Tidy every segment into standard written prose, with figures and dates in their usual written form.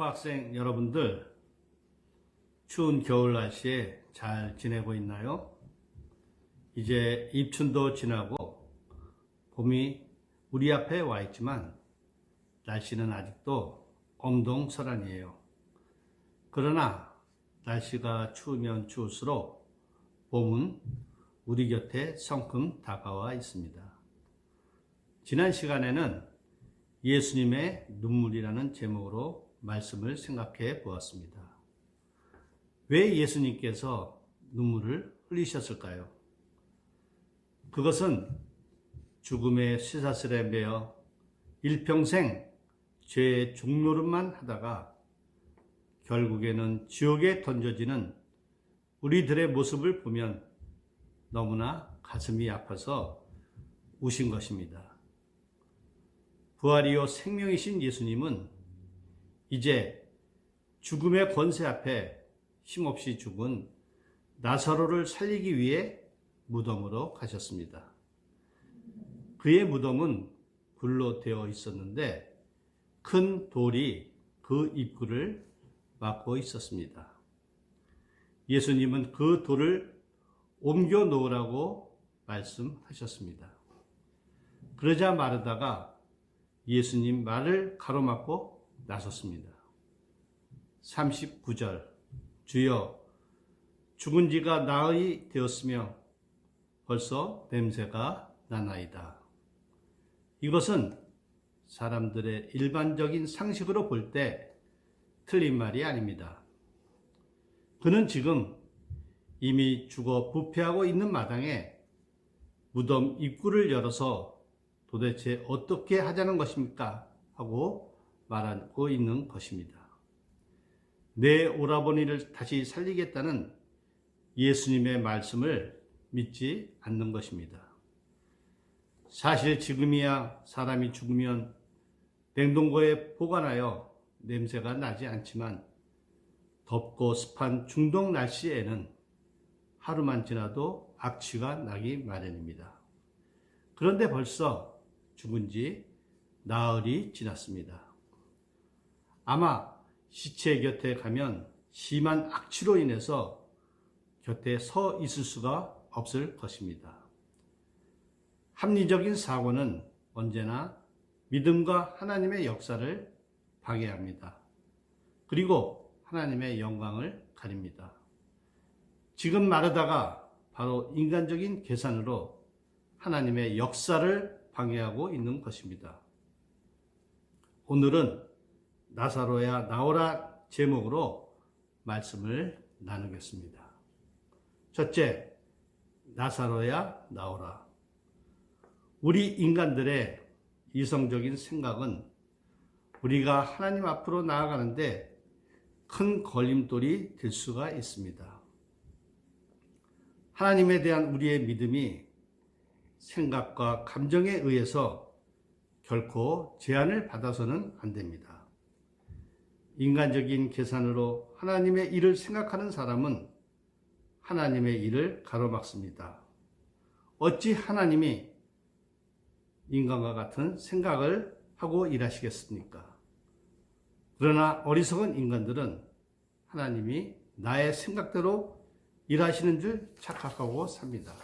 학생 여러분들, 추운 겨울 날씨에 잘 지내고 있나요? 이제 입춘도 지나고 봄이 우리 앞에 와 있지만 날씨는 아직도 엄동설한이에요. 그러나 날씨가 추우면 추울수록 봄은 우리 곁에 성큼 다가와 있습니다. 지난 시간에는 예수님의 눈물이라는 제목으로 말씀을 생각해 보았습니다. 왜 예수님께서 눈물을 흘리셨을까요? 그것은 죽음의 쇠사슬에 매어 일평생 죄의 종노릇만 하다가 결국에는 지옥에 던져지는 우리들의 모습을 보면 너무나 가슴이 아파서 우신 것입니다. 부활이요 생명이신 예수님은 이제 죽음의 권세 앞에 힘없이 죽은 나사로를 살리기 위해 무덤으로 가셨습니다. 그의 무덤은 굴로 되어 있었는데 큰 돌이 그 입구를 막고 있었습니다. 예수님은 그 돌을 옮겨 놓으라고 말씀하셨습니다. 그러자 마르다가 예수님 말을 가로막고 나섰습니다. 39절, 주여, 죽은 지가 나흘이 되었으며 벌써 냄새가 나나이다. 이것은 사람들의 일반적인 상식으로 볼 때 틀린 말이 아닙니다. 그는 지금 이미 죽어 부패하고 있는 마당에 무덤 입구를 열어서 도대체 어떻게 하자는 것입니까? 하고 말하고 있는 것입니다. 내 오라버니를 다시 살리겠다는 예수님의 말씀을 믿지 않는 것입니다. 사실 지금이야 사람이 죽으면 냉동고에 보관하여 냄새가 나지 않지만 덥고 습한 중동 날씨에는 하루만 지나도 악취가 나기 마련입니다. 그런데 벌써 죽은 지 나흘이 지났습니다. 아마 시체 곁에 가면 심한 악취로 인해서 곁에 서 있을 수가 없을 것입니다. 합리적인 사고는 언제나 믿음과 하나님의 역사를 방해합니다. 그리고 하나님의 영광을 가립니다. 지금 마르다가 바로 인간적인 계산으로 하나님의 역사를 방해하고 있는 것입니다. 오늘은 나사로야 나오라 제목으로 말씀을 나누겠습니다. 첫째, 나사로야 나오라. 우리 인간들의 이성적인 생각은 우리가 하나님 앞으로 나아가는데 큰 걸림돌이 될 수가 있습니다. 하나님에 대한 우리의 믿음이 생각과 감정에 의해서 결코 제한을 받아서는 안 됩니다. 인간적인 계산으로 하나님의 일을 생각하는 사람은 하나님의 일을 가로막습니다. 어찌 하나님이 인간과 같은 생각을 하고 일하시겠습니까? 그러나 어리석은 인간들은 하나님이 나의 생각대로 일하시는 줄 착각하고 삽니다.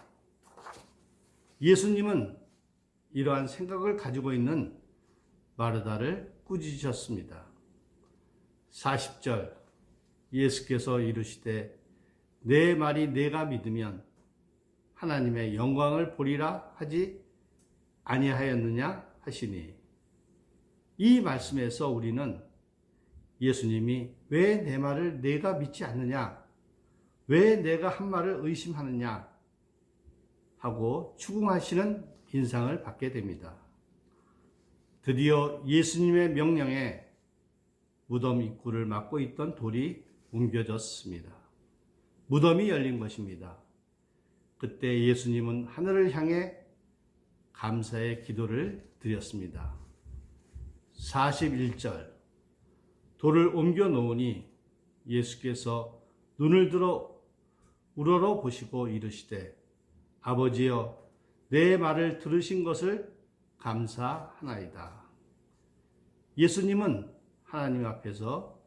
예수님은 이러한 생각을 가지고 있는 마르다를 꾸짖으셨습니다. 40절, 예수께서 이르시되 내 말이 내가 믿으면 하나님의 영광을 보리라 하지 아니하였느냐 하시니, 이 말씀에서 우리는 예수님이 왜 내 말을 내가 믿지 않느냐, 왜 내가 한 말을 의심하느냐 하고 추궁하시는 인상을 받게 됩니다. 드디어 예수님의 명령에 무덤 입구를 막고 있던 돌이 옮겨졌습니다. 무덤이 열린 것입니다. 그때 예수님은 하늘을 향해 감사의 기도를 드렸습니다. 41절, 돌을 옮겨 놓으니 예수께서 눈을 들어 우러러 보시고 이르시되 아버지여 내 말을 들으신 것을 감사하나이다. 예수님은 하나님 앞에서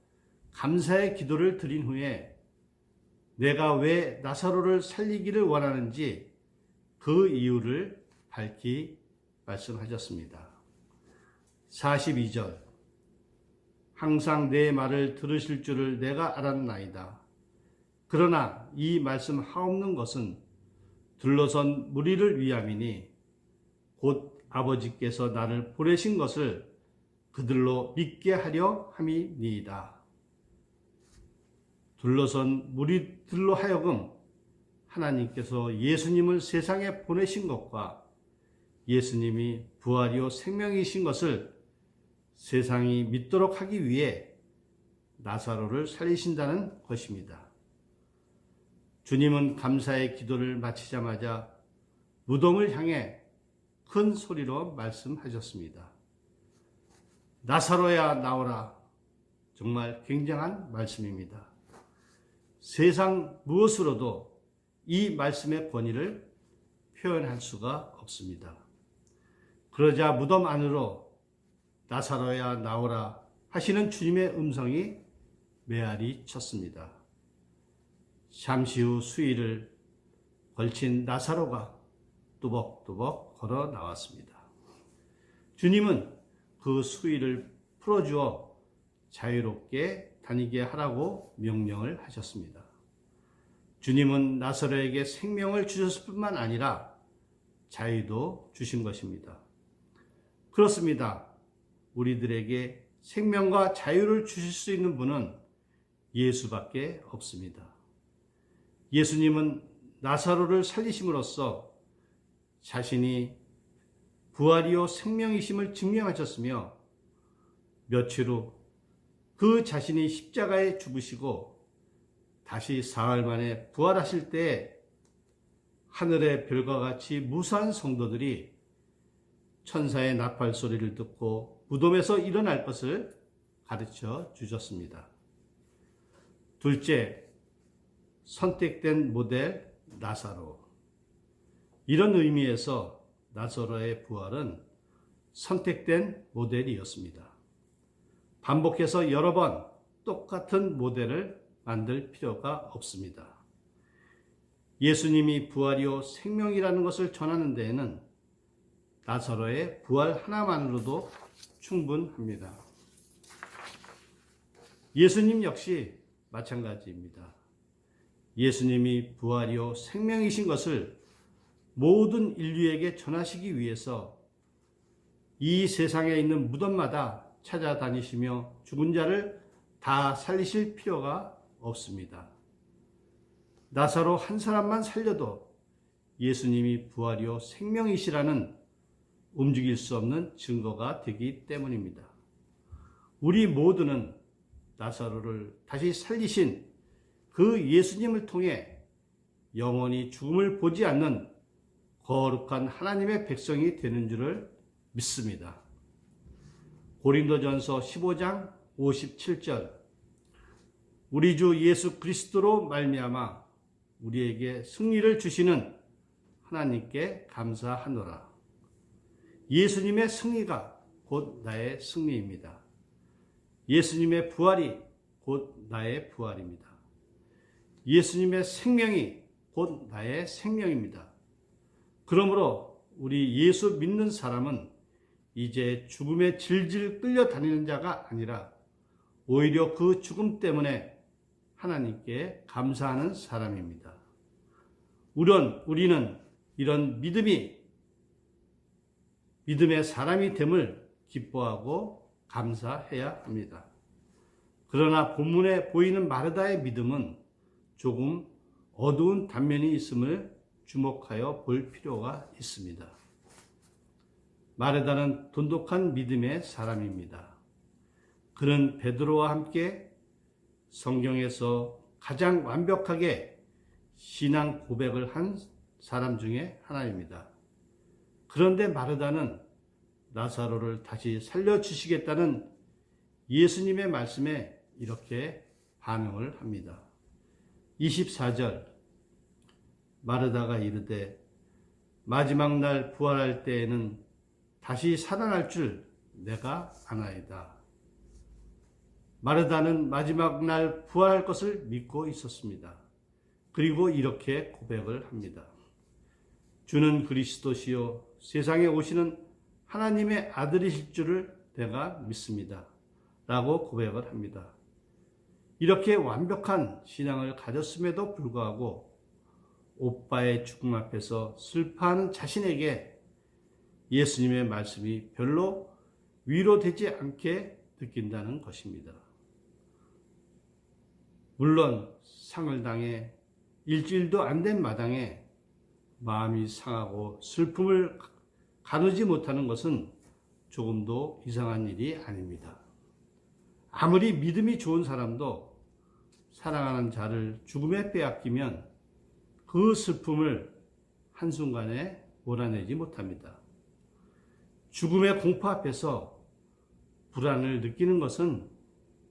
감사의 기도를 드린 후에 내가 왜 나사로를 살리기를 원하는지 그 이유를 밝히 말씀하셨습니다. 42절 항상 내 말을 들으실 줄을 내가 알았나이다. 그러나 이 말씀 하옵는 것은 둘러선 무리를 위함이니 곧 아버지께서 나를 보내신 것을 그들로 믿게 하려 함이니이다. 둘러선 무리들로 하여금 하나님께서 예수님을 세상에 보내신 것과 예수님이 부활이요 생명이신 것을 세상이 믿도록 하기 위해 나사로를 살리신다는 것입니다. 주님은 감사의 기도를 마치자마자 무덤을 향해 큰 소리로 말씀하셨습니다. 나사로야 나오라. 정말 굉장한 말씀입니다. 세상 무엇으로도 이 말씀의 권위를 표현할 수가 없습니다. 그러자 무덤 안으로 나사로야 나오라 하시는 주님의 음성이 메아리 쳤습니다. 잠시 후 수일을 걸친 나사로가 또벅또벅 걸어 나왔습니다. 주님은 그 수일을 풀어주어 자유롭게 다니게 하라고 명령을 하셨습니다. 주님은 나사로에게 생명을 주셨을 뿐만 아니라 자유도 주신 것입니다. 그렇습니다. 우리들에게 생명과 자유를 주실 수 있는 분은 예수밖에 없습니다. 예수님은 나사로를 살리심으로써 자신이 부활이요 생명이심을 증명하셨으며 며칠 후 그 자신이 십자가에 죽으시고 다시 사흘 만에 부활하실 때 하늘의 별과 같이 무수한 성도들이 천사의 나팔 소리를 듣고 무덤에서 일어날 것을 가르쳐 주셨습니다. 둘째, 선택된 모델 나사로. 이런 의미에서 나사로의 부활은 선택된 모델이었습니다. 반복해서 여러 번 똑같은 모델을 만들 필요가 없습니다. 예수님이 부활이요 생명이라는 것을 전하는 데에는 나사로의 부활 하나만으로도 충분합니다. 예수님 역시 마찬가지입니다. 예수님이 부활이요 생명이신 것을 모든 인류에게 전하시기 위해서 이 세상에 있는 무덤마다 찾아다니시며 죽은 자를 다 살리실 필요가 없습니다. 나사로 한 사람만 살려도 예수님이 부활이요 생명이시라는 움직일 수 없는 증거가 되기 때문입니다. 우리 모두는 나사로를 다시 살리신 그 예수님을 통해 영원히 죽음을 보지 않는 거룩한 하나님의 백성이 되는 줄을 믿습니다. 고린도전서 15장 57절 우리 주 예수 그리스도로 말미암아 우리에게 승리를 주시는 하나님께 감사하노라. 예수님의 승리가 곧 나의 승리입니다. 예수님의 부활이 곧 나의 부활입니다. 예수님의 생명이 곧 나의 생명입니다. 그러므로 우리 예수 믿는 사람은 이제 죽음에 질질 끌려다니는 자가 아니라 오히려 그 죽음 때문에 하나님께 감사하는 사람입니다. 우리는 이런 믿음의 사람이 됨을 기뻐하고 감사해야 합니다. 그러나 본문에 보이는 마르다의 믿음은 조금 어두운 단면이 있음을 주목하여 볼 필요가 있습니다. 마르다는 돈독한 믿음의 사람입니다. 그는 베드로와 함께 성경에서 가장 완벽하게 신앙 고백을 한 사람 중에 하나입니다. 그런데 마르다는 나사로를 다시 살려주시겠다는 예수님의 말씀에 이렇게 반응을 합니다. 24절 마르다가 이르되 마지막 날 부활할 때에는 다시 살아날 줄 내가 아나이다. 마르다는 마지막 날 부활할 것을 믿고 있었습니다. 그리고 이렇게 고백을 합니다. 주는 그리스도시요 세상에 오시는 하나님의 아들이실 줄을 내가 믿습니다. 라고 고백을 합니다. 이렇게 완벽한 신앙을 가졌음에도 불구하고 오빠의 죽음 앞에서 슬퍼하는 자신에게 예수님의 말씀이 별로 위로되지 않게 느낀다는 것입니다. 물론 상을 당해 일주일도 안 된 마당에 마음이 상하고 슬픔을 가누지 못하는 것은 조금도 이상한 일이 아닙니다. 아무리 믿음이 좋은 사람도 사랑하는 자를 죽음에 빼앗기면 그 슬픔을 한순간에 몰아내지 못합니다. 죽음의 공포 앞에서 불안을 느끼는 것은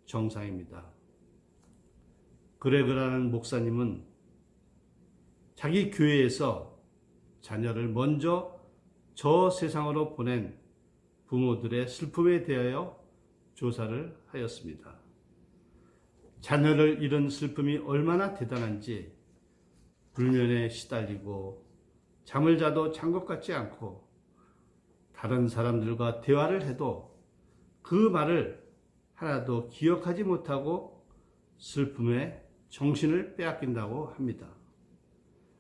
정상입니다. 그레그라는 목사님은 자기 교회에서 자녀를 먼저 저 세상으로 보낸 부모들의 슬픔에 대하여 조사를 하였습니다. 자녀를 잃은 슬픔이 얼마나 대단한지 불면에 시달리고 잠을 자도 잔 것 같지 않고 다른 사람들과 대화를 해도 그 말을 하나도 기억하지 못하고 슬픔에 정신을 빼앗긴다고 합니다.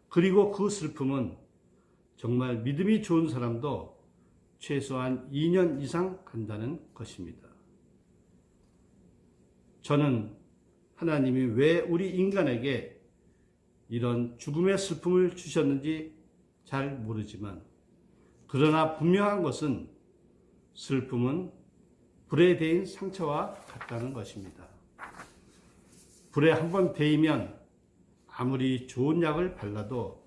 그리고 그 슬픔은 정말 믿음이 좋은 사람도 최소한 2년 이상 간다는 것입니다. 저는 하나님이 왜 우리 인간에게 이런 죽음의 슬픔을 주셨는지 잘 모르지만 그러나 분명한 것은 슬픔은 불에 데인 상처와 같다는 것입니다. 불에 한번 데이면 아무리 좋은 약을 발라도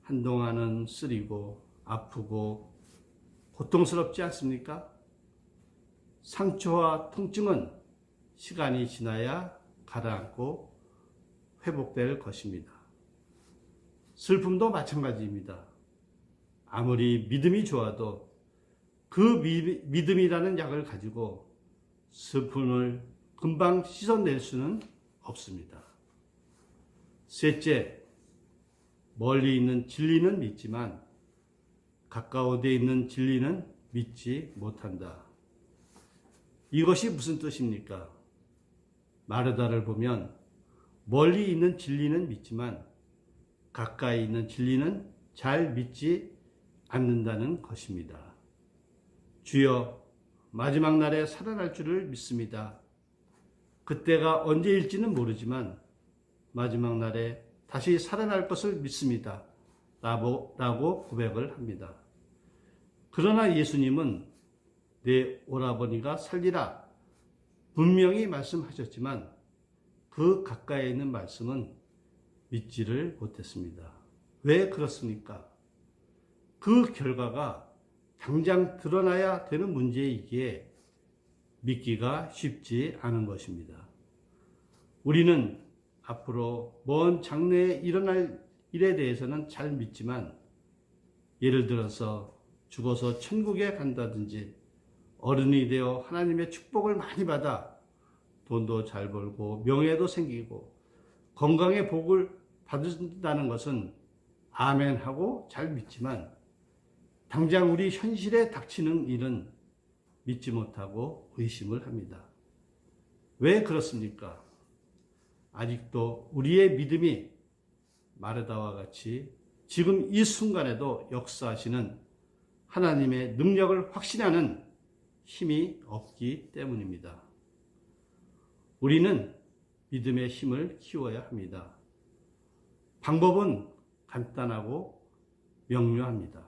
한동안은 쓰리고 아프고 고통스럽지 않습니까? 상처와 통증은 시간이 지나야 가라앉고 회복될 것입니다. 슬픔도 마찬가지입니다. 아무리 믿음이 좋아도 그 믿음이라는 약을 가지고 슬픔을 금방 씻어낼 수는 없습니다. 셋째, 멀리 있는 진리는 믿지만 가까운 데 있는 진리는 믿지 못한다. 이것이 무슨 뜻입니까? 마르다를 보면 멀리 있는 진리는 믿지만 가까이 있는 진리는 잘 믿지 않는다는 것입니다. 주여, 마지막 날에 살아날 줄을 믿습니다. 그때가 언제일지는 모르지만 마지막 날에 다시 살아날 것을 믿습니다. 라고 고백을 합니다. 그러나 예수님은 내 오라버니가 살리라 분명히 말씀하셨지만 그 가까이 있는 말씀은 믿지를 못했습니다. 왜 그렇습니까? 그 결과가 당장 드러나야 되는 문제이기에 믿기가 쉽지 않은 것입니다. 우리는 앞으로 먼 장래에 일어날 일에 대해서는 잘 믿지만 예를 들어서 죽어서 천국에 간다든지 어른이 되어 하나님의 축복을 많이 받아 돈도 잘 벌고 명예도 생기고 건강의 복을 받는다는 것은 아멘 하고 잘 믿지만 당장 우리 현실에 닥치는 일은 믿지 못하고 의심을 합니다. 왜 그렇습니까? 아직도 우리의 믿음이 마르다와 같이 지금 이 순간에도 역사하시는 하나님의 능력을 확신하는 힘이 없기 때문입니다. 우리는 믿음의 힘을 키워야 합니다. 방법은 간단하고 명료합니다.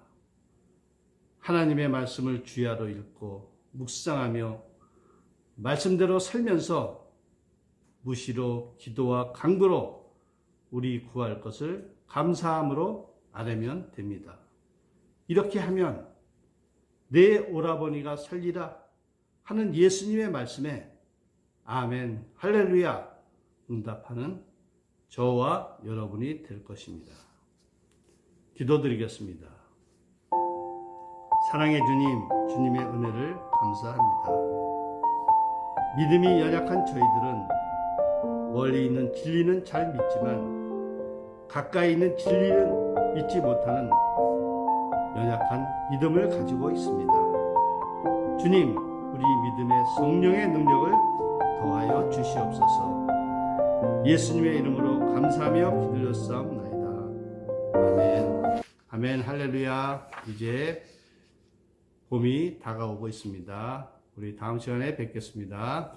하나님의 말씀을 주야로 읽고 묵상하며 말씀대로 살면서 무시로 기도와 간구로 우리 구할 것을 감사함으로 아뢰면 됩니다. 이렇게 하면 내 오라버니가 살리라 하는 예수님의 말씀에 아멘, 할렐루야 응답하는 저와 여러분이 될 것입니다. 기도드리겠습니다. 사랑의 주님, 주님의 은혜를 감사합니다. 믿음이 연약한 저희들은 멀리 있는 진리는 잘 믿지만 가까이 있는 진리는 믿지 못하는 연약한 믿음을 가지고 있습니다. 주님, 우리 믿음의 성령의 능력을 더하여 주시옵소서. 예수님의 이름으로 감사하며 기도드렸사옵나이다. 아멘. 아멘. 할렐루야. 이제 봄이 다가오고 있습니다. 우리 다음 시간에 뵙겠습니다.